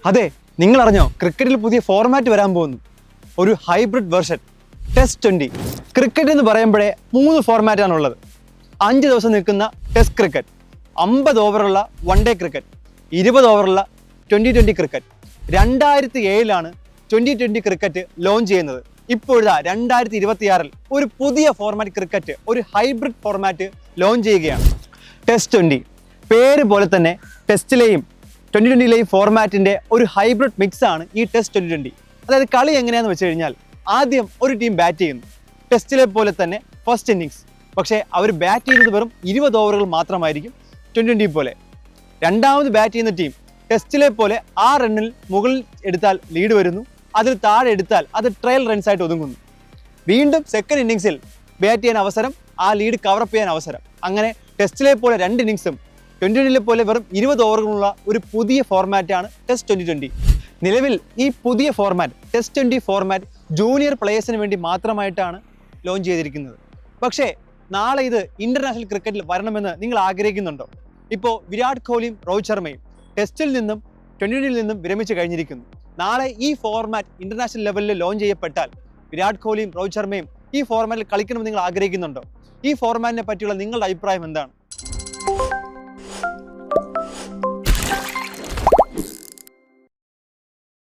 അതെ, നിങ്ങൾ അറിഞ്ഞോ ക്രിക്കറ്റിൽ പുതിയ ഫോർമാറ്റ് വരാൻ പോകുന്നു. ഒരു ഹൈബ്രിഡ് വെർഷൻ ടെസ്റ്റ് 20. ക്രിക്കറ്റ് എന്ന് പറയുമ്പോഴേ 3 ഫോർമാറ്റാണുള്ളത്. 5 ദിവസം നിൽക്കുന്ന ടെസ്റ്റ് ക്രിക്കറ്റ്, 50 ഓവറുള്ള വൺ ഡേ ക്രിക്കറ്റ്, 20 ഓവറുള്ള 2020 ക്രിക്കറ്റ്. 2007 2020 ക്രിക്കറ്റ് ലോഞ്ച് ചെയ്യുന്നത്. ഇപ്പോഴാ 2026 ഒരു പുതിയ ഫോർമാറ്റ് ക്രിക്കറ്റ്, ഒരു ഹൈബ്രിഡ് ഫോർമാറ്റ് ലോഞ്ച് ചെയ്യുകയാണ്. ടെസ്റ്റ് 20 പേര് പോലെ തന്നെ ടെസ്റ്റിലെയും 2020ലെയും ഫോർമാറ്റിന്റെ ഒരു ഹൈബ്രിഡ് മിക്സ് ആണ് ഈ ടെസ്റ്റ് 2020. അതായത് കളി എങ്ങനെയാണെന്ന് വെച്ച് കഴിഞ്ഞാൽ ആദ്യം ഒരു ടീം ബാറ്റ് ചെയ്യുന്നു, ടെസ്റ്റിലെ പോലെ തന്നെ ഫസ്റ്റ് ഇന്നിങ്സ്. പക്ഷേ അവർ ബാറ്റ് ചെയ്യുന്നത് വെറും 20 ഓവറുകൾ മാത്രമായിരിക്കും 2020 പോലെ. രണ്ടാമത് ബാറ്റ് ചെയ്യുന്ന ടീം ടെസ്റ്റിലെ പോലെ 6 റണ്ണിൽ മുകളിൽ എടുത്താൽ ലീഡ് വരുന്നു, അതിൽ താഴെ എടുത്താൽ അത് ട്രയൽ റൺസ് ആയിട്ട് ഒതുങ്ങുന്നു. വീണ്ടും സെക്കൻഡ് ഇന്നിങ്സിൽ ബാറ്റ് ചെയ്യാൻ അവസരം, ആ ലീഡ് കവറപ്പ് ചെയ്യാൻ അവസരം. അങ്ങനെ ടെസ്റ്റിലെ പോലെ 2 ഇന്നിങ്സും 2020 പോലെ വെറും 20 ഓവറുകളുള്ള ഒരു പുതിയ ഫോർമാറ്റാണ് ടെസ്റ്റ് 2020. നിലവിൽ ഈ പുതിയ ഫോർമാറ്റ് ടെസ്റ്റ് 20 ഫോർമാറ്റ് ജൂനിയർ പ്ലേയേഴ്സിന് വേണ്ടി മാത്രമായിട്ടാണ് ലോഞ്ച് ചെയ്തിരിക്കുന്നത്. പക്ഷേ നാളെ ഇത് ഇന്റർനാഷണൽ ക്രിക്കറ്റിൽ വരണമെന്ന് നിങ്ങൾ ആഗ്രഹിക്കുന്നുണ്ടോ? ഇപ്പോൾ വിരാട് കോഹ്ലിയും രോഹിത് ശർമ്മയും ടെസ്റ്റിൽ നിന്നും 2020 നിന്നും വിരമിച്ച് കഴിഞ്ഞിരിക്കുന്നു. നാളെ ഈ ഫോർമാറ്റ് ഇന്റർനാഷണൽ ലെവലിൽ ലോഞ്ച് ചെയ്യപ്പെട്ടാൽ വിരാട് കോഹ്ലിയും രോഹിത് ശർമ്മയും ഈ ഫോർമാറ്റിൽ കളിക്കണമെന്ന് നിങ്ങൾ ആഗ്രഹിക്കുന്നുണ്ടോ? ഈ ഫോർമാറ്റിനെ പറ്റിയുള്ള നിങ്ങളുടെ അഭിപ്രായം എന്താണ്?